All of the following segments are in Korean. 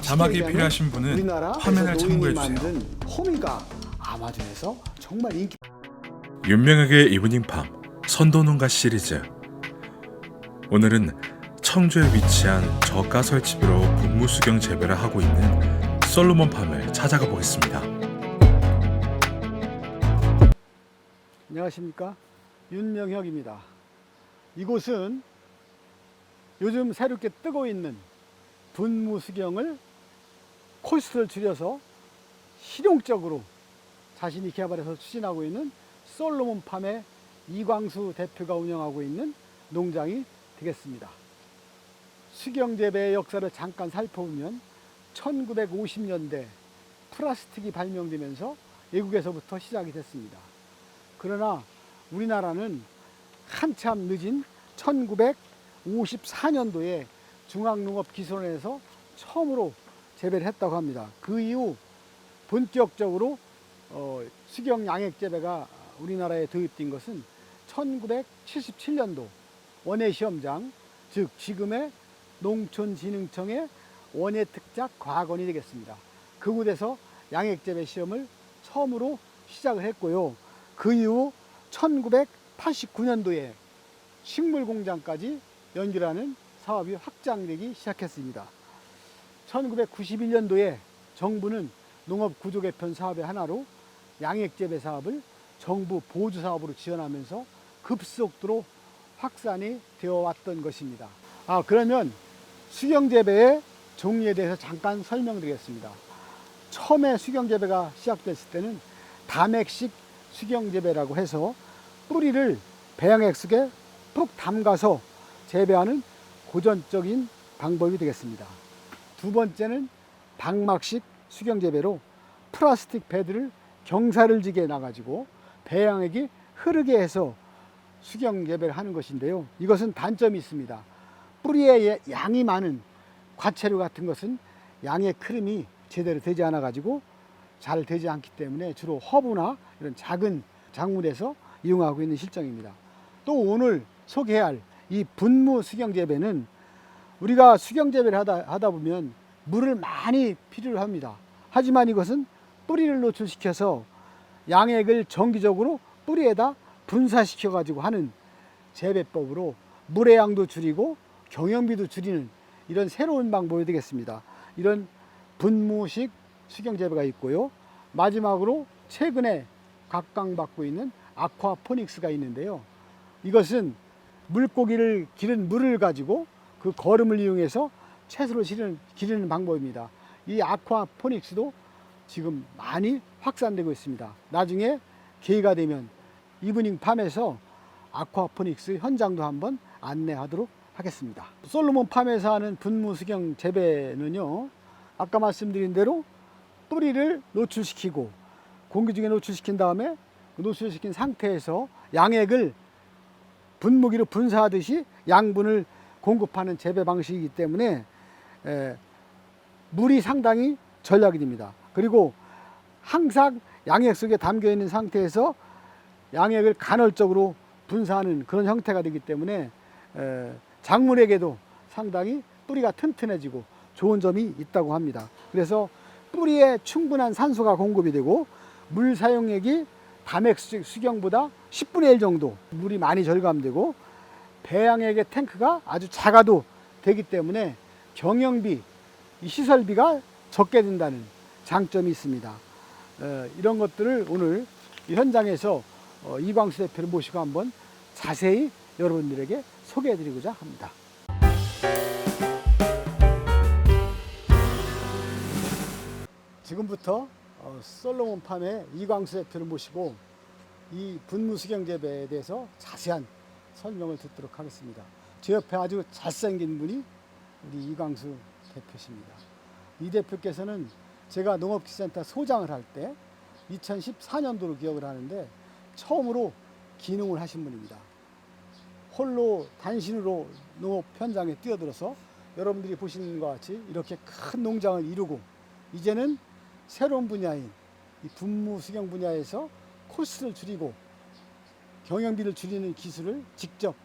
자막이 필요하신 분은 우리나라 화면을 참고해 노인이 주세요. 만든 호미가 아마존에서 정말 인기. 윤명에게 이브닝팜 선도농가 시리즈. 오늘은 청주에 위치한 저가 설치비로 분무수경 재배를 하고 있는 솔로몬팜을 찾아가 보겠습니다. 안녕하십니까, 윤명혁입니다. 이곳은 요즘 새롭게 뜨고 있는 분무수경을 코스트를 줄여서 실용적으로 자신이 개발해서 추진하고 있는 솔로몬팜의 이광수 대표가 운영하고 있는 농장이 되겠습니다. 수경재배의 역사를 잠깐 살펴보면 1950년대 플라스틱이 발명되면서 외국에서부터 시작이 됐습니다. 그러나 우리나라는 한참 늦은 1954년도에 중앙농업기술원에서 처음으로 재배를 했다고 합니다. 그 이후 본격적으로 수경 양액 재배가 우리나라에 도입된 것은 1977년도 원예시험장, 즉 지금의 농촌진흥청의 원예특작 과학원이 되겠습니다. 그곳에서 양액 재배 시험을 처음으로 시작을 했고요. 그 이후 1989년도에 식물공장까지 연결하는 사업이 확장되기 시작했습니다. 1991년도에 정부는 농업구조개편 사업의 하나로 양액재배 사업을 정부 보조사업으로 지원하면서 급속도로 확산이 되어 왔던 것입니다. 그러면 수경재배의 종류에 대해서 잠깐 설명드리겠습니다. 처음에 수경재배가 시작됐을 때는 담액식 수경재배라고 해서 뿌리를 배양액 속에 푹 담가서 재배하는 고전적인 방법이 되겠습니다. 두 번째는 방막식 수경재배로 플라스틱 패드를 경사를 지게 놔가지고 배양액이 흐르게 해서 수경재배를 하는 것인데요. 이것은 단점이 있습니다. 뿌리에 양이 많은 과채류 같은 것은 양의 흐름이 제대로 되지 않아 가지고 잘 되지 않기 때문에 주로 허브나 이런 작은 작물에서 이용하고 있는 실정입니다. 또 오늘 소개할 이 분무 수경재배는 우리가 수경재배를 하다 보면 물을 많이 필요로 합니다. 하지만 이것은 뿌리를 노출시켜서 양액을 정기적으로 뿌리에다 분사시켜 가지고 하는 재배법으로 물의 양도 줄이고 경영비도 줄이는 이런 새로운 방법이 되겠습니다. 이런 분무식 수경재배가 있고요. 마지막으로 최근에 각광받고 있는 아쿠아포닉스가 있는데요. 이것은 물고기를 기른 물을 가지고 그 거름을 이용해서 채소를 기르는 방법입니다. 이 아쿠아포닉스도 지금 많이 확산되고 있습니다. 나중에 기회가 되면 이브닝팜에서 아쿠아포닉스 현장도 한번 안내하도록 하겠습니다. 솔로몬팜에서 하는 분무수경 재배는요, 아까 말씀드린 대로 뿌리를 노출시키고 공기 중에 노출시킨 다음에 노출시킨 상태에서 양액을 분무기로 분사하듯이 양분을 공급하는 재배 방식이기 때문에 물이 상당히 절약이 됩니다. 그리고 항상 양액 속에 담겨 있는 상태에서 양액을 간헐적으로 분사하는 그런 형태가 되기 때문에 작물에게도 상당히 뿌리가 튼튼해지고 좋은 점이 있다고 합니다. 그래서 뿌리에 충분한 산소가 공급이 되고 물 사용액이 담액 수경보다 10분의 1 정도 물이 많이 절감되고 배양액의 탱크가 아주 작아도 되기 때문에 경영비, 시설비가 적게 든다는 장점이 있습니다. 이런 것들을 오늘 이 현장에서 이광수 대표를 모시고 한번 자세히 여러분들에게 소개해 드리고자 합니다. 지금부터 솔로몬팜의 이광수 대표를 모시고 이 분무수경 재배에 대해서 자세한 설명을 듣도록 하겠습니다. 제 옆에 아주 잘생긴 분이 우리 이광수 대표십니다. 이 대표께서는 제가 농업기술센터 소장을 할 때 2014년도로 기억을 하는데 처음으로 기농을 하신 분입니다. 홀로 단신으로 농업 현장에 뛰어들어서 여러분들이 보시는 것과 같이 이렇게 큰 농장을 이루고 이제는 새로운 분야인 이 분무수경 분야에서 코스트를 줄이고 경영비를 줄이는 기술을 직접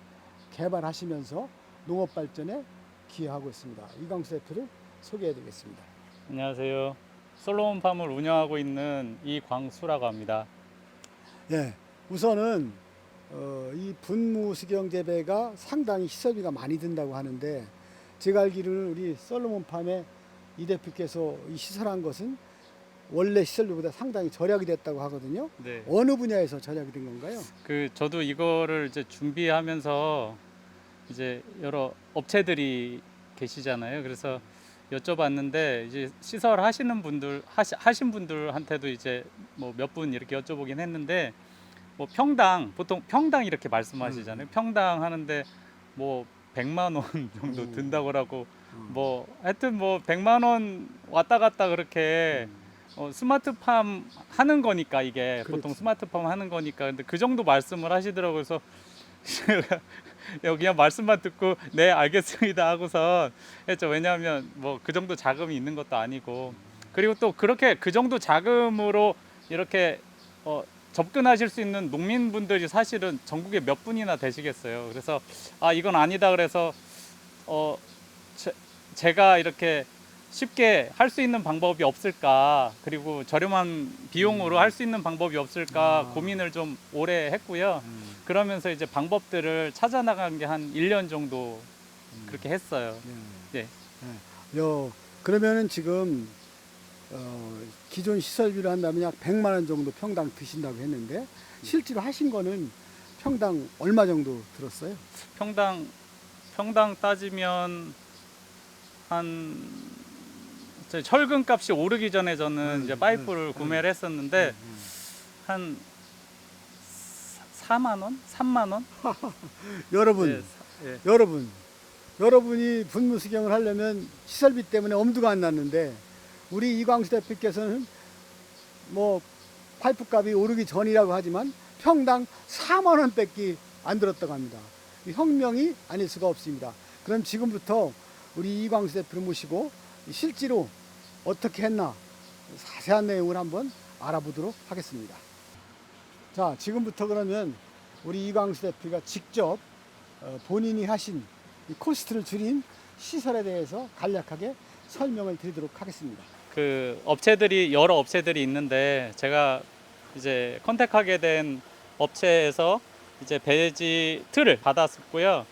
개발하시면서 농업 발전에 기여하고 있습니다. 이광수 대표를 소개해 드리겠습니다. 안녕하세요. 솔로몬팜을 운영하고 있는 이광수라고 합니다. 예, 우선은 이 분무 수경 재배가 상당히 시설비가 많이 든다고 하는데 제가 알기로는 우리 솔로몬팜의 이 대표께서 이 시설한 것은 원래 시설비보다 상당히 절약이 됐다고 하거든요. 네. 어느 분야에서 절약이 된 건가요? 저도 이거를 이제 준비하면서 이제 여러 업체들이 계시잖아요. 그래서 여쭤봤는데 이제 시설 하시는 분들 하신 분들한테도 이제 뭐 몇 분 이렇게 여쭤보긴 했는데 뭐 평당 보통 평당 이렇게 말씀하시잖아요. 평당 하는데 뭐 100만 원 정도 든다고 하고 뭐 하여튼 뭐 100만 원 왔다 갔다 그렇게 스마트팜 하는 거니까 이게 보통 그렇지. 스마트팜 하는 거니까 근데 그 정도 말씀을 하시더라고요. 그래서 제가 그냥 말씀만 듣고 네 알겠습니다 하고선 했죠. 왜냐하면 뭐 그 정도 자금이 있는 것도 아니고 그리고 또 그렇게 그 정도 자금으로 이렇게 접근하실 수 있는 농민분들이 사실은 전국에 몇 분이나 되시겠어요. 그래서 아 이건 아니다 그래서 제가 이렇게 쉽게 할 수 있는 방법이 없을까 그리고 저렴한 비용으로 할 수 있는 방법이 없을까 고민을 좀 오래 했고요. 그러면서 이제 방법들을 찾아 나간 게 한 1년 정도 그렇게 했어요. 네. 그러면은 지금 기존 시설비로 한다면 약 100만 원 정도 평당 드신다고 했는데 실제로 하신 거는 평당 얼마 정도 들었어요? 평당 따지면 한 철근 값이 오르기 전에 저는 이제 파이프를 구매를 했었는데 한 4만 원? 3만 원? 여러분, 예. 여러분이 분무 수경을 하려면 시설비 때문에 엄두가 안 났는데 우리 이광수 대표께서는 뭐 파이프 값이 오르기 전이라고 하지만 평당 4만 원밖에 안 들었다고 합니다. 이 혁명이 아닐 수가 없습니다. 그럼 지금부터 우리 이광수 대표를 모시고 실제로 어떻게 했나 자세한 내용을 한번 알아보도록 하겠습니다. 자, 지금부터 그러면 우리 이광수 대표가 직접 본인이 하신 이 코스트를 줄인 시설에 대해서 간략하게 설명을 드리도록 하겠습니다. 그 여러 업체들이 있는데 제가 이제 컨택하게 된 업체에서 이제 배지 틀을 받았었고요.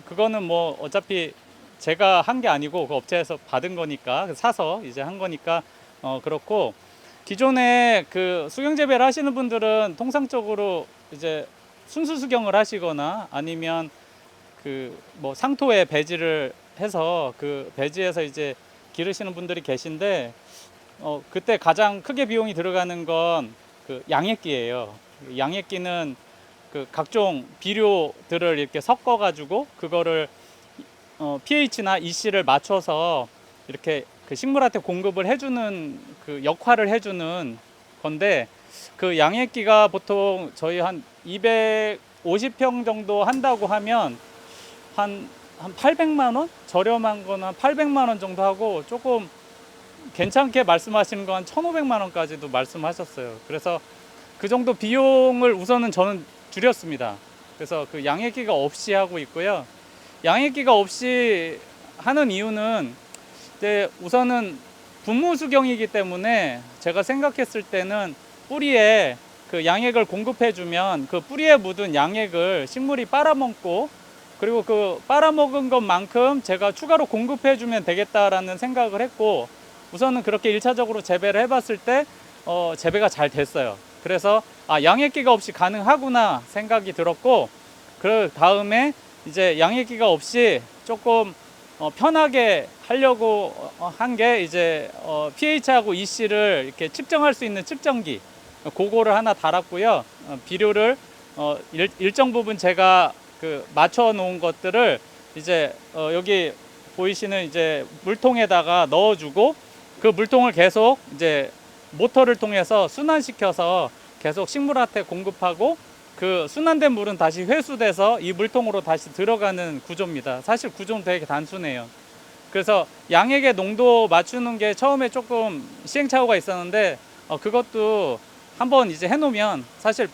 그거는 뭐 어차피 제가 한 게 아니고 그 업체에서 받은 거니까 사서 이제 한 거니까 그렇고 기존에 그 수경 재배를 하시는 분들은 통상적으로 이제 순수 수경을 하시거나 아니면 그 뭐 상토에 배지를 해서 그 배지에서 이제 기르시는 분들이 계신데 그때 가장 크게 비용이 들어가는 건 그 양액기예요. 양액기는 그 각종 비료들을 이렇게 섞어 가지고 그거를 pH나 EC를 맞춰서 이렇게 그 식물한테 공급을 해주는 그 역할을 해주는 건데 그 양액기가 보통 저희 한 250평 정도 한다고 하면 한 800만 원? 저렴한 거는 한 800만 원 정도 하고 조금 괜찮게 말씀하시는 건 1,500만 원까지도 말씀하셨어요. 그래서 그 정도 비용을 우선은 저는 줄였습니다. 그래서 그 양액기가 없이 하고 있고요. 양액기가 없이 하는 이유는 이제 우선은 분무 수경이기 때문에 제가 생각했을 때는 뿌리에 그 양액을 공급해 주면 그 뿌리에 묻은 양액을 식물이 빨아먹고 그리고 그 빨아먹은 것만큼 제가 추가로 공급해 주면 되겠다라는 생각을 했고 우선은 그렇게 1차적으로 재배를 해봤을 때 재배가 잘 됐어요. 그래서 양액기가 없이 가능하구나 생각이 들었고 그 다음에 이제 양액기가 없이 조금 편하게 하려고 한 게 이제 pH하고 EC를 이렇게 측정할 수 있는 측정기 그거를 하나 달았고요. 비료를 일정 부분 제가 그 맞춰 놓은 것들을 이제 여기 보이시는 이제 물통에다가 넣어주고 그 물통을 계속 이제 모터를 통해서 순환시켜서 계속 식물한테 공급하고 그 순환된 물은 다시 회수돼서 이 물통으로 다시 들어가는 구조입니다. 사실 구조는 되게 단순해요. 그래서 양액의 농도 맞추는 게 처음에 조금 시행착오가 있었는데 그것도 한번 이제 해놓으면 사실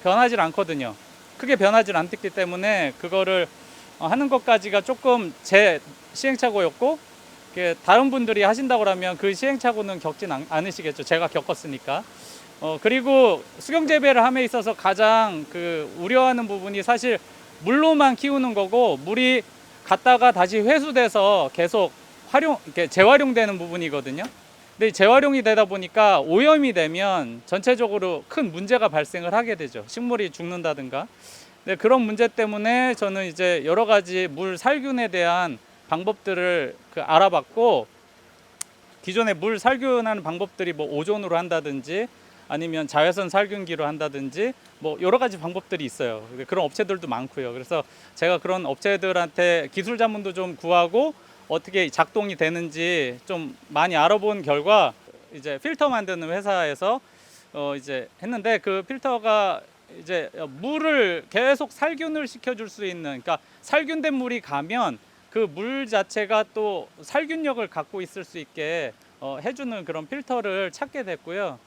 변하지 않거든요. 크게 변하지 않기 때문에 그거를 하는 것까지가 조금 제 시행착오였고 다른 분들이 하신다고 하면 그 시행착오는 겪진 않으시겠죠. 제가 겪었으니까. 그리고 수경 재배를 함에 있어서 가장 우려하는 부분이 사실 물로만 키우는 거고, 물이 갔다가 다시 회수돼서 계속 이렇게 재활용되는 부분이거든요. 근데 재활용이 되다 보니까 오염이 되면 전체적으로 큰 문제가 발생을 하게 되죠. 식물이 죽는다든가. 네, 그런 문제 때문에 저는 이제 여러 가지 물 살균에 대한 방법들을 알아봤고, 기존에 물 살균하는 방법들이 뭐 오존으로 한다든지 아니면 자외선 살균기로 한다든지 뭐 여러 가지 방법들이 있어요. 그런 업체들도 많고요. 그래서 제가 그런 업체들한테 기술 자문도 좀 구하고 어떻게 작동이 되는지 좀 많이 알아본 결과 이제 필터 만드는 회사에서 이제 했는데, 그 필터가 이제 물을 계속 살균을 시켜줄 수 있는, 그러니까 살균된 물이 가면 그 물 자체가 또 살균력을 갖고 있을 수 있게 해주는 그런 필터를 찾게 됐고요.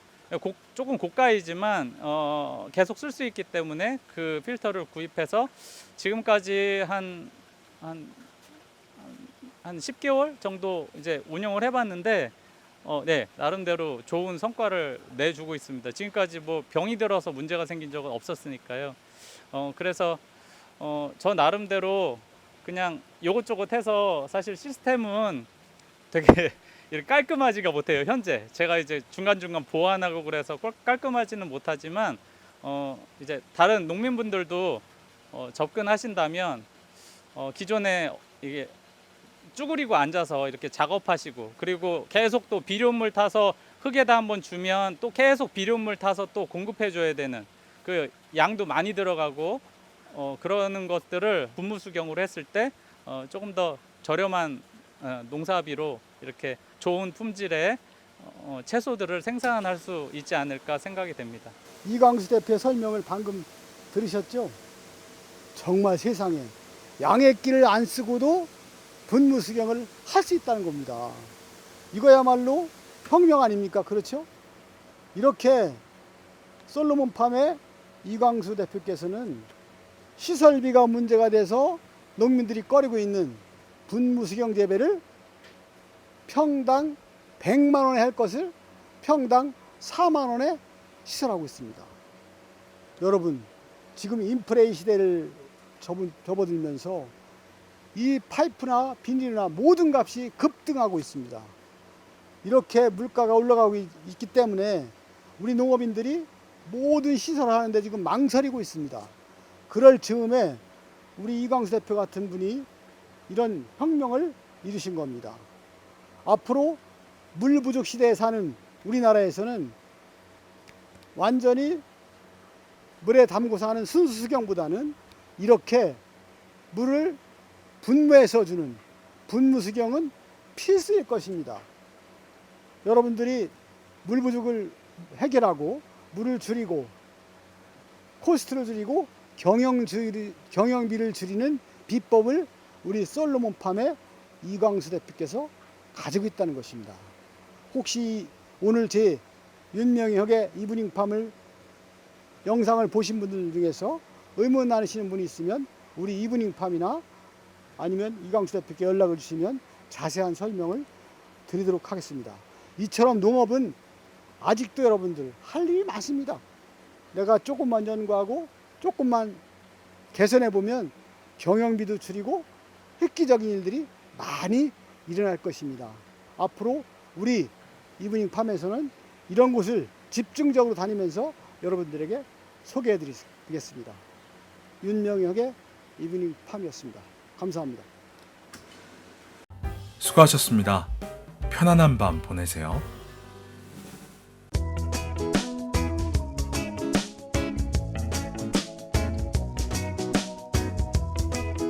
조금 고가이지만 계속 쓸 수 있기 때문에 그 필터를 구입해서 지금까지 한 10개월 정도 이제 운영을 해봤는데, 네, 나름대로 좋은 성과를 내주고 있습니다. 지금까지 뭐 병이 들어서 문제가 생긴 적은 없었으니까요. 그래서 저 나름대로 그냥 요것저것 해서, 사실 시스템은 되게 이렇게 깔끔하지가 못해요. 현재 제가 이제 중간중간 보완하고 그래서 깔끔하지는 못하지만 이제 다른 농민분들도 접근하신다면 기존에 이게 쭈그리고 앉아서 이렇게 작업하시고, 그리고 계속 또 비료물 타서 흙에다 한번 주면 또 계속 비료물 타서 또 공급해 줘야 되는, 그 양도 많이 들어가고 그러는 것들을 분무수경으로 했을 때 조금 더 저렴한 농사비로 이렇게 좋은 품질의 채소들을 생산할 수 있지 않을까 생각이 됩니다. 이광수 대표의 설명을 방금 들으셨죠? 정말 세상에 양액기를 안 쓰고도 분무수경을 할 수 있다는 겁니다. 이거야말로 혁명 아닙니까? 그렇죠? 이렇게 솔로몬팜의 이광수 대표께서는 시설비가 문제가 돼서 농민들이 꺼리고 있는 분무수경 재배를 평당 100만 원에 할 것을 평당 4만 원에 시설하고 있습니다. 여러분, 지금 인플레이 시대를 접어들면서 이 파이프나 비닐이나 모든 값이 급등하고 있습니다. 이렇게 물가가 올라가고 있기 때문에 우리 농업인들이 모든 시설을 하는데 지금 망설이고 있습니다. 그럴 즈음에 우리 이광수 대표 같은 분이 이런 혁명을 이루신 겁니다. 앞으로 물 부족 시대에 사는 우리나라에서는 완전히 물에 담고서 하는 순수 수경보다는 이렇게 물을 분무해서 주는 분무수경은 필수일 것입니다. 여러분들이 물 부족을 해결하고 물을 줄이고 코스트를 줄이고 경영비를 줄이는 비법을 우리 솔로몬팜의 이광수 대표께서 가지고 있다는 것입니다. 혹시 오늘 제 윤명혁의 이브닝팜을 영상을 보신 분들 중에서 의문 나누시는 분이 있으면 우리 이브닝팜이나 아니면 이광수 대표께 연락을 주시면 자세한 설명을 드리도록 하겠습니다. 이처럼 농업은 아직도 여러분들 할 일이 많습니다. 내가 조금만 연구하고 조금만 개선해 보면 경영비도 줄이고 획기적인 일들이 많이 일어날 것입니다. 앞으로 우리 이브닝팜에서는 이런 곳을 집중적으로 다니면서 여러분들에게 소개해 드리겠습니다. 윤명혁의 이브닝팜이었습니다. 감사합니다. 수고하셨습니다. 편안한 밤 보내세요.